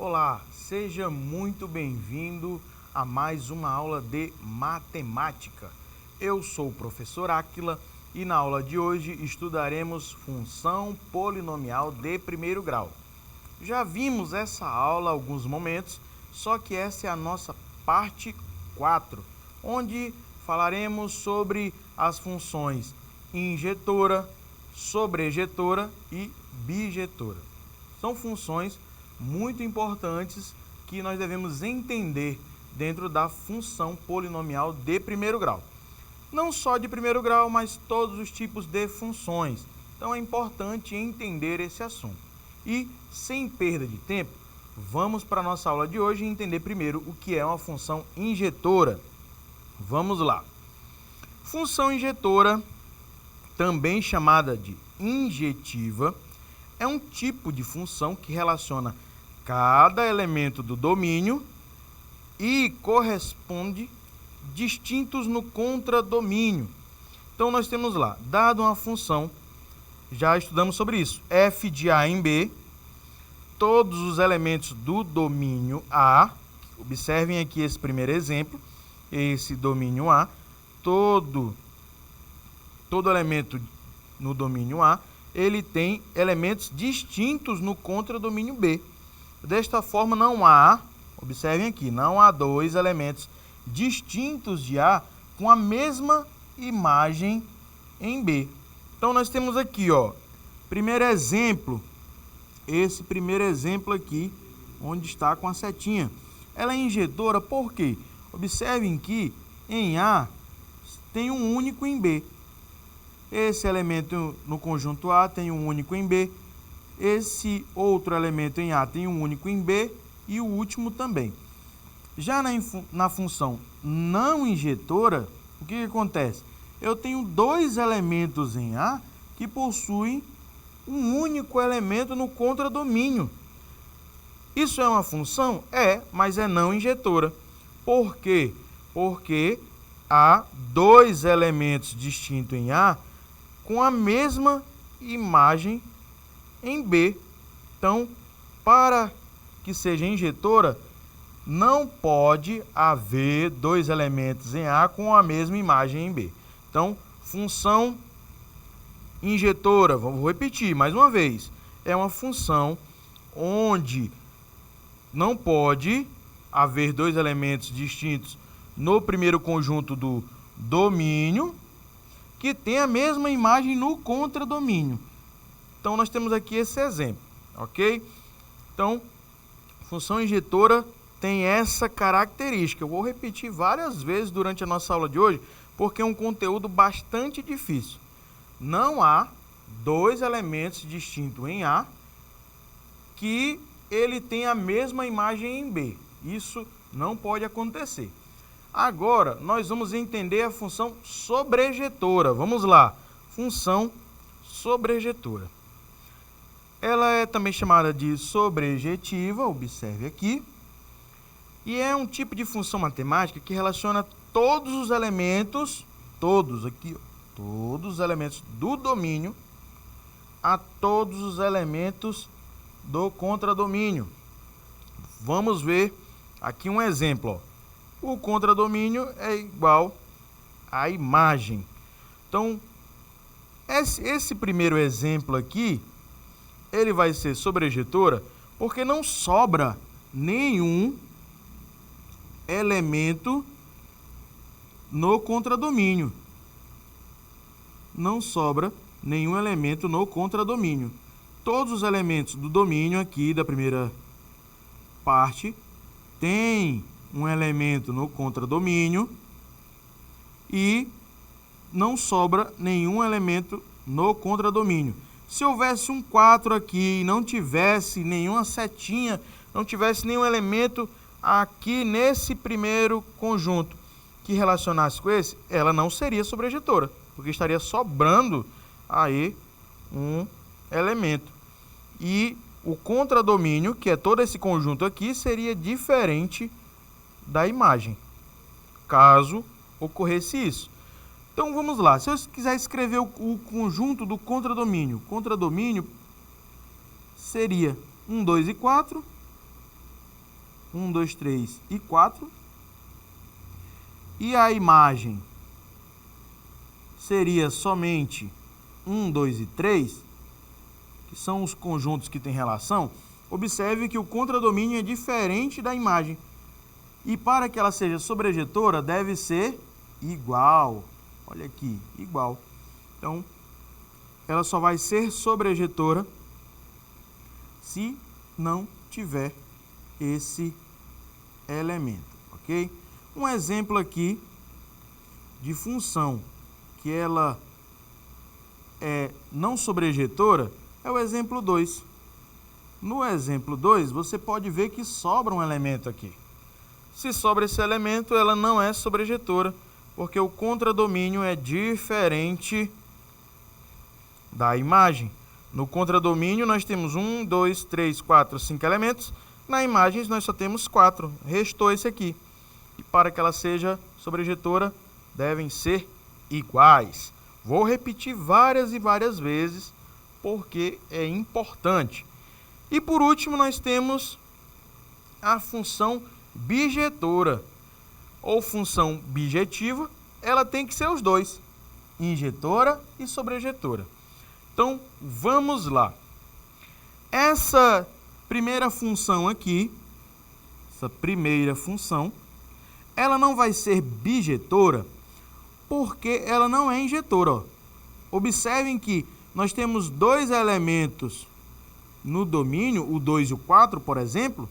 Olá, seja muito bem-vindo a mais uma aula de matemática. Eu sou o professor Áquila e na aula de hoje estudaremos função polinomial de primeiro grau. Já vimos essa aula há alguns momentos, só que essa é a nossa parte 4, onde falaremos sobre as funções injetora, sobrejetora e bijetora. São funções muito importantes que nós devemos entender dentro da função polinomial de primeiro grau. Não só de primeiro grau, mas todos os tipos de funções. Então é importante entender esse assunto. E, sem perda de tempo, vamos para a nossa aula de hoje e entender primeiro o que é uma função injetora. Vamos lá. Função injetora, também chamada de injetiva, é um tipo de função que relaciona cada elemento do domínio e corresponde distintos no contradomínio. Então, nós temos lá, dado uma função, já estudamos sobre isso, f de A em B, todos os elementos do domínio A, observem aqui esse primeiro exemplo, esse domínio A, todo elemento no domínio A, ele tem elementos distintos no contradomínio B. Desta forma, não há, observem aqui, não há dois elementos distintos de A com a mesma imagem em B. Então, nós temos aqui, primeiro exemplo, esse primeiro exemplo aqui, onde está com a setinha. Ela é injetora por quê? Observem que em A tem um único em B. Esse elemento no conjunto A tem um único em B. Esse outro elemento em A tem um único em B e o último também. Já na função não injetora, o que acontece? Eu tenho dois elementos em A que possuem um único elemento no contradomínio. Isso é uma função? É, mas é não injetora. Por quê? Porque há dois elementos distintos em A com a mesma imagem em B. Então, para que seja injetora, não pode haver dois elementos em A com a mesma imagem em B. Então, função injetora, vou repetir mais uma vez, é uma função onde não pode haver dois elementos distintos no primeiro conjunto do domínio que tem a mesma imagem no contradomínio. Então, nós temos aqui esse exemplo, ok? Então, função injetora tem essa característica. Eu vou repetir várias vezes durante a nossa aula de hoje, porque é um conteúdo bastante difícil. Não há dois elementos distintos em A que ele tem a mesma imagem em B. Isso não pode acontecer. Agora, nós vamos entender a função sobrejetora. Vamos lá. Função sobrejetora. Ela é também chamada de sobrejetiva, observe aqui. E é um tipo de função matemática que relaciona todos os elementos, todos os elementos do domínio a todos os elementos do contradomínio. Vamos ver aqui um exemplo, O contradomínio é igual à imagem. Então, esse primeiro exemplo aqui, ele vai ser sobrejetora porque não sobra nenhum elemento no contradomínio. Não sobra nenhum elemento no contradomínio. Todos os elementos do domínio aqui da primeira parte têm um elemento no contradomínio e não sobra nenhum elemento no contradomínio. Se houvesse um 4 aqui e não tivesse nenhuma setinha, não tivesse nenhum elemento aqui nesse primeiro conjunto que relacionasse com esse, ela não seria sobrejetora, porque estaria sobrando aí um elemento. E o contradomínio, que é todo esse conjunto aqui, seria diferente da imagem, caso ocorresse isso. Então, vamos lá. Se eu quiser escrever o conjunto do contradomínio, seria 1, 2 e 4, 1, 2, 3 e 4. E a imagem seria somente 1, 2 e 3, que são os conjuntos que têm relação. Observe que o contradomínio é diferente da imagem. E para que ela seja sobrejetora, deve ser igual. Olha aqui, igual. Então, ela só vai ser sobrejetora se não tiver esse elemento, ok? Um exemplo aqui de função que ela é não sobrejetora é o exemplo 2. No exemplo 2, você pode ver que sobra um elemento aqui. Se sobra esse elemento, ela não é sobrejetora, porque o contradomínio é diferente da imagem. No contradomínio, nós temos 1, 2, 3, 4, 5 elementos. Na imagem, nós só temos 4. Restou esse aqui. E para que ela seja sobrejetora, devem ser iguais. Vou repetir várias e várias vezes, porque é importante. E por último, nós temos a função bijetora, ou função bijetiva. Ela tem que ser os dois, injetora e sobrejetora. Então, vamos lá. Essa primeira função aqui, ela não vai ser bijetora porque ela não é injetora. Ó. Observem que nós temos dois elementos no domínio, o 2 e o 4, por exemplo,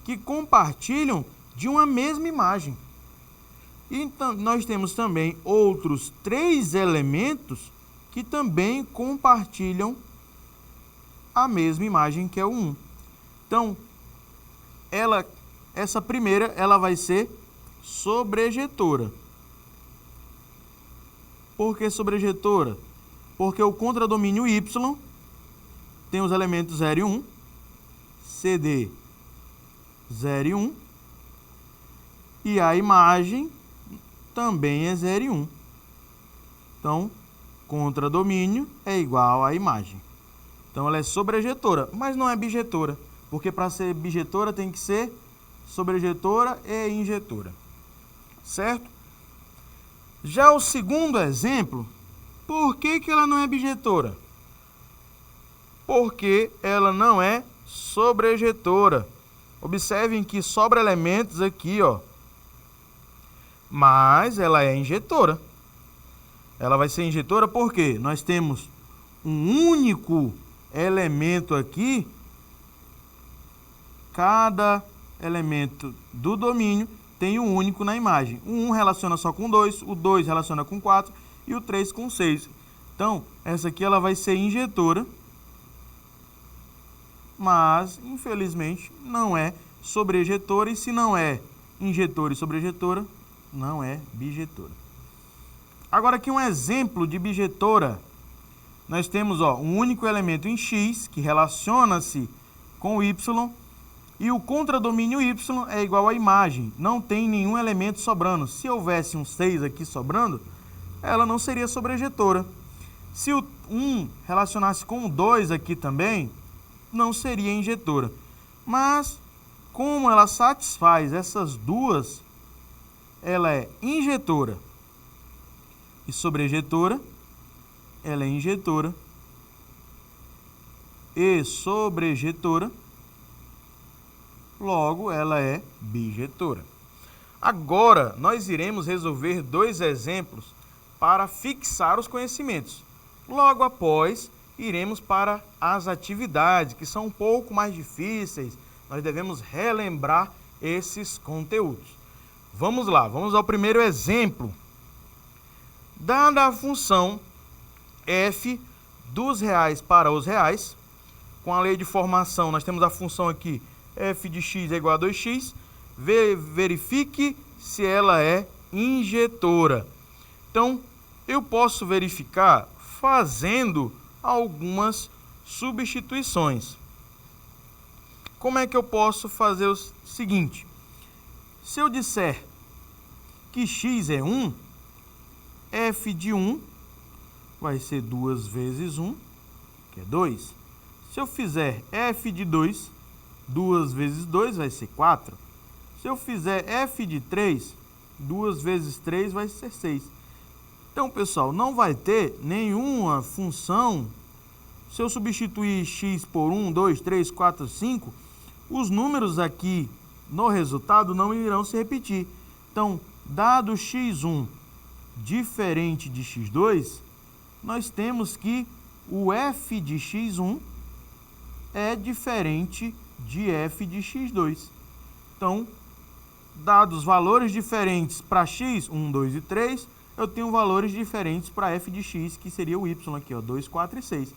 que compartilham de uma mesma imagem. Então, nós temos também outros 3 elementos que também compartilham a mesma imagem, que é o 1. Então, essa primeira ela vai ser sobrejetora. Por que sobrejetora? Porque o contradomínio Y tem os elementos 0 e 1, CD 0 e 1, e a imagem também é 0 e 1. Então, contradomínio é igual à imagem. Então, ela é sobrejetora, mas não é bijetora, porque para ser bijetora tem que ser sobrejetora e injetora. Certo? Já o segundo exemplo, por que ela não é bijetora? Porque ela não é sobrejetora. Observem que sobra elementos aqui, ó. Mas ela é injetora. Ela vai ser injetora porque nós temos um único elemento aqui. Cada elemento do domínio tem um único na imagem. O 1 relaciona só com 2, o 2 relaciona com 4 e o 3 com 6. Então, essa aqui ela vai ser injetora, mas, infelizmente, não é sobrejetora. E se não é injetora e sobrejetora, não é bijetora. Agora aqui um exemplo de bijetora. Nós temos um único elemento em X, que relaciona-se com Y, e o contradomínio Y é igual à imagem. Não tem nenhum elemento sobrando. Se houvesse um 6 aqui sobrando, ela não seria sobrejetora. Se o 1 relacionasse com o 2 aqui também, não seria injetora. Mas, como ela satisfaz essas duas, ela é injetora e sobrejetora, ela é injetora e sobrejetora, logo ela é bijetora. Agora, nós iremos resolver 2 exemplos para fixar os conhecimentos. Logo após, iremos para as atividades, que são um pouco mais difíceis. Nós devemos relembrar esses conteúdos. Vamos lá, vamos ao primeiro exemplo. Dada a função f dos reais para os reais, com a lei de formação, nós temos a função aqui, f de x é igual a 2x, verifique se ela é injetora. Então, eu posso verificar fazendo algumas substituições. Como é que eu posso fazer o seguinte? Se eu disser que x é 1, f de 1 vai ser 2 vezes 1, que é 2. Se eu fizer f de 2, 2 vezes 2 vai ser 4. Se eu fizer f de 3, 2 vezes 3 vai ser 6. Então, pessoal, não vai ter nenhuma função. Se eu substituir x por 1, 2, 3, 4, 5, os números aqui no resultado não irão se repetir. Então, dado x1 diferente de x2, nós temos que o f de x1 é diferente de f de x2. Então, dados valores diferentes para x, 1, 2 e 3, eu tenho valores diferentes para f de x, que seria o y aqui, ó, 2, 4 e 6.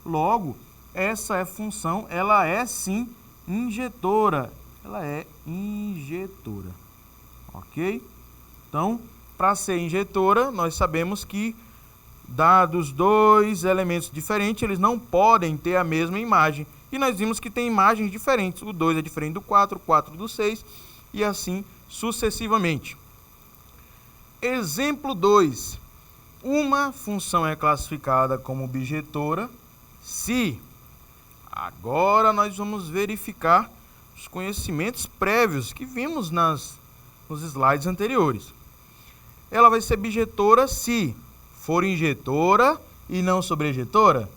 Logo, essa função, ela é sim injetora. Ela é injetora, ok? Então, para ser injetora, nós sabemos que, dados dois elementos diferentes, eles não podem ter a mesma imagem. E nós vimos que tem imagens diferentes. O 2 é diferente do 4, o 4 do 6 e assim sucessivamente. Exemplo 2. Uma função é classificada como bijetora se... Agora nós vamos verificar os conhecimentos prévios que vimos nos slides anteriores. Ela vai ser bijetora se for injetora e não sobrejetora?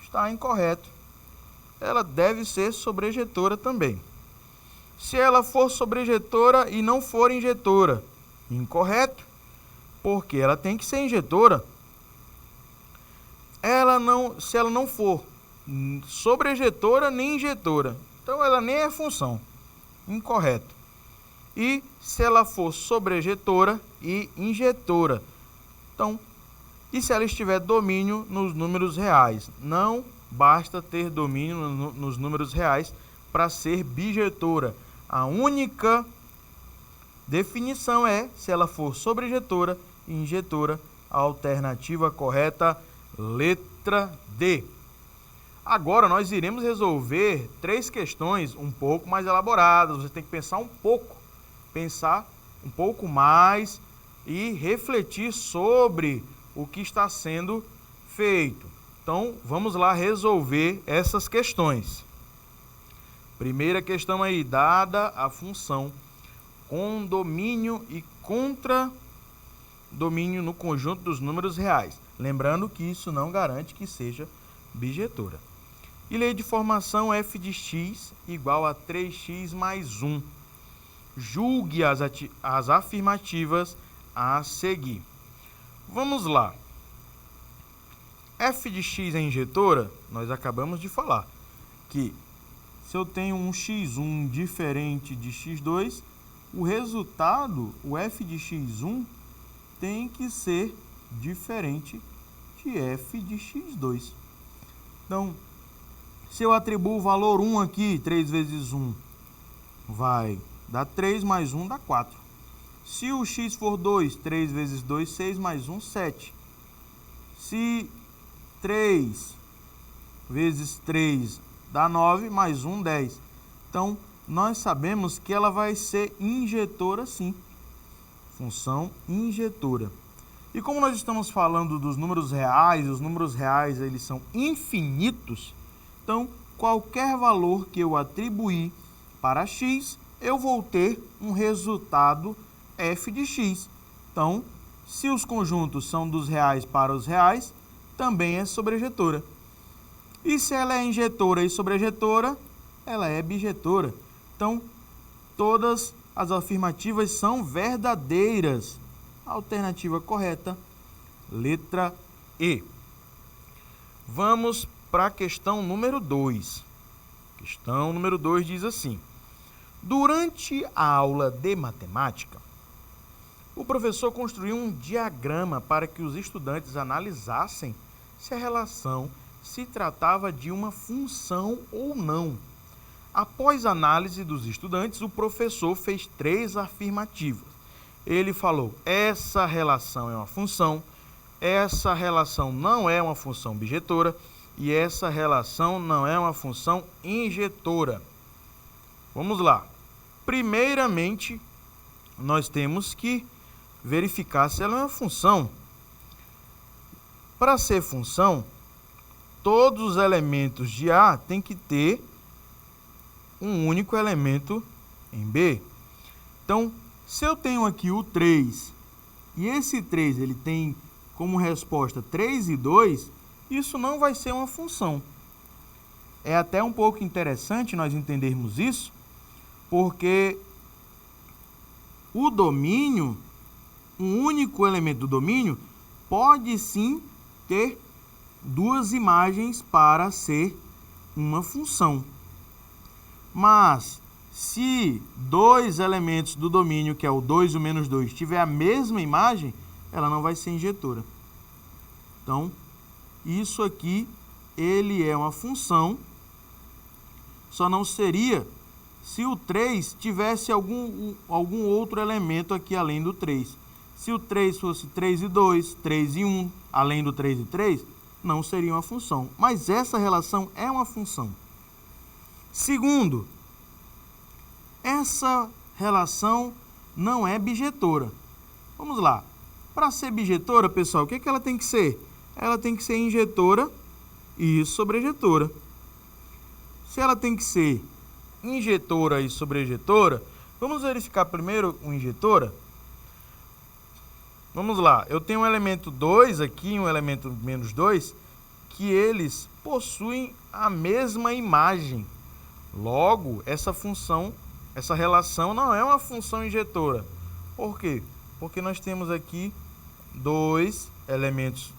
Está incorreto. Ela deve ser sobrejetora também. Se ela for sobrejetora e não for injetora? Incorreto, porque ela tem que ser injetora. Se ela não for sobrejetora nem injetora, então ela nem é função. Incorreto. E se ela for sobrejetora e injetora? Então, e se ela estiver domínio nos números reais? Não basta ter domínio nos números reais para ser bijetora. A única definição é se ela for sobrejetora e injetora. A alternativa correta, letra D. Agora nós iremos resolver 3 questões um pouco mais elaboradas. Você tem que pensar um pouco mais e refletir sobre o que está sendo feito. Então, vamos lá resolver essas questões. Primeira questão aí, dada a função com domínio e contra domínio no conjunto dos números reais. Lembrando que isso não garante que seja bijetora. E lei de formação f de x igual a 3x mais 1. Julgue as afirmativas a seguir. Vamos lá. F de x é injetora? Nós acabamos de falar que se eu tenho um x1 diferente de x2, o resultado, o f de x1, tem que ser diferente de f de x2. Então, se eu atribuo o valor 1 aqui, 3 vezes 1 vai dar 3, mais 1 dá 4. Se o x for 2, 3 vezes 2, 6, mais 1, 7. Se 3 vezes 3 dá 9, mais 1, 10. Então, nós sabemos que ela vai ser injetora sim. Função injetora. E como nós estamos falando dos números reais, os números reais eles são infinitos, então qualquer valor que eu atribuir para x, eu vou ter um resultado f de x. Então, se os conjuntos são dos reais para os reais, também é sobrejetora. E se ela é injetora e sobrejetora, ela é bijetora. Então, todas as afirmativas são verdadeiras. Alternativa correta, letra E. Vamos para a questão número 2. Questão número 2 diz assim: durante a aula de matemática, o professor construiu um diagrama para que os estudantes analisassem se a relação se tratava de uma função ou não. Após a análise dos estudantes, o professor fez 3 afirmativas. Ele falou: essa relação é uma função, essa relação não é uma função bijetora e essa relação não é uma função injetora. Vamos lá. Primeiramente, nós temos que verificar se ela é uma função. Para ser função, todos os elementos de A têm que ter um único elemento em B. Então, se eu tenho aqui o 3 e esse 3 ele tem como resposta 3 e 2, isso não vai ser uma função. É até um pouco interessante nós entendermos isso, porque o domínio, um único elemento do domínio, pode sim ter duas imagens para ser uma função. Mas, se dois elementos do domínio, que é o 2 e o menos 2, tiver a mesma imagem, ela não vai ser injetora. Então, isso aqui, ele é uma função, só não seria se o 3 tivesse algum outro elemento aqui além do 3. Se o 3 fosse 3 e 2, 3 e 1, além do 3 e 3, não seria uma função. Mas essa relação é uma função. Segundo, essa relação não é bijetora. Vamos lá. Para ser bijetora, pessoal, o que ela tem que ser? Ela tem que ser injetora e sobrejetora. Se ela tem que ser injetora e sobrejetora, vamos verificar primeiro o injetora. Vamos lá, eu tenho um elemento 2 aqui e um elemento menos 2, que eles possuem a mesma imagem. Logo, essa função, essa relação não é uma função injetora. Por quê? Porque nós temos aqui dois elementos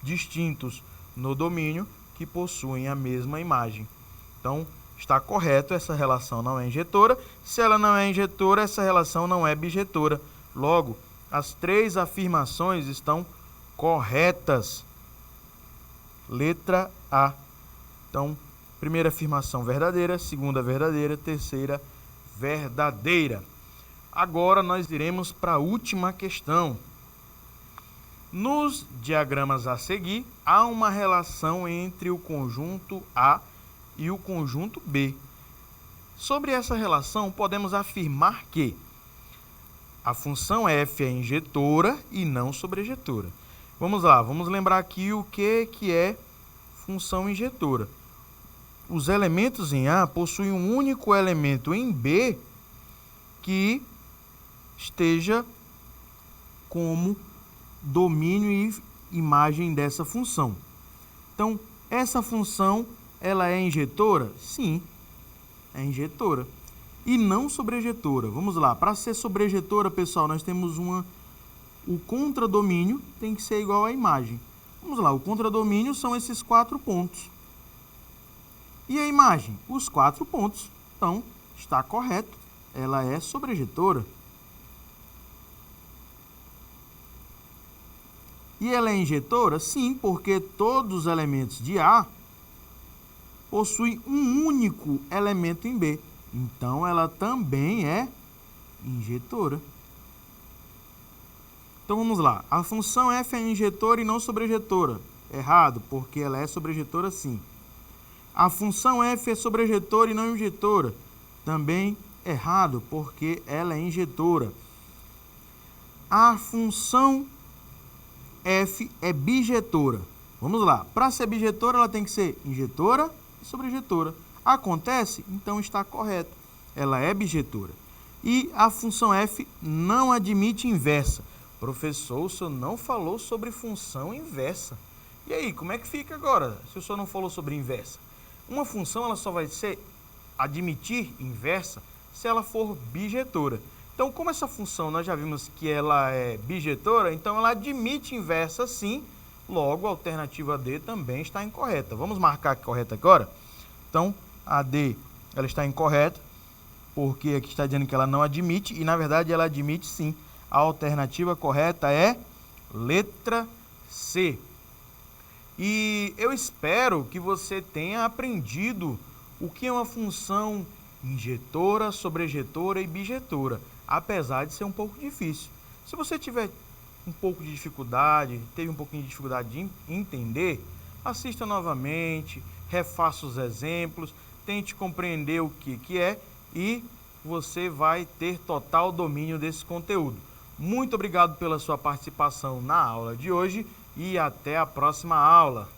distintos no domínio que possuem a mesma imagem. Então, está correto, essa relação não é injetora. Se ela não é injetora, essa relação não é bijetora. Logo, as três afirmações estão corretas. Letra A. Então, primeira afirmação verdadeira, segunda verdadeira, terceira verdadeira. Agora nós iremos para a última questão. Nos diagramas a seguir, há uma relação entre o conjunto A e o conjunto B. Sobre essa relação, podemos afirmar que a função f é injetora e não sobrejetora. Vamos lá, vamos lembrar aqui o que é função injetora. Os elementos em A possuem um único elemento em B que esteja como domínio e imagem dessa função. Então, essa função, ela é injetora? Sim, é injetora. E não sobrejetora. Vamos lá, para ser sobrejetora, pessoal, nós temos o contradomínio tem que ser igual à imagem. Vamos lá, o contradomínio são esses 4 pontos. E a imagem? Os 4 pontos. Então, está correto. Ela é sobrejetora. E ela é injetora? Sim, porque todos os elementos de A possuem um único elemento em B. Então, ela também é injetora. Então, vamos lá. A função f é injetora e não sobrejetora. Errado, porque ela é sobrejetora sim. A função f é sobrejetora e não injetora. Também errado, porque ela é injetora. A função f é bijetora. Vamos lá. Para ser bijetora, ela tem que ser injetora e sobrejetora. Acontece? Então está correto. Ela é bijetora. E a função f não admite inversa. Professor, o senhor não falou sobre função inversa. E aí, como é que fica agora, se o senhor não falou sobre inversa? Uma função ela só vai admitir inversa se ela for bijetora. Então, como essa função nós já vimos que ela é bijetora, então ela admite inversa sim, logo a alternativa D também está incorreta. Vamos marcar correta agora? Então, a D ela está incorreta, porque aqui está dizendo que ela não admite, e na verdade ela admite sim. A alternativa correta é letra C. E eu espero que você tenha aprendido o que é uma função injetora, sobrejetora e bijetora, apesar de ser um pouco difícil. Se você tiver um pouco de dificuldade, teve um pouquinho de dificuldade de entender, assista novamente, refaça os exemplos, tente compreender o que é e você vai ter total domínio desse conteúdo. Muito obrigado pela sua participação na aula de hoje e até a próxima aula.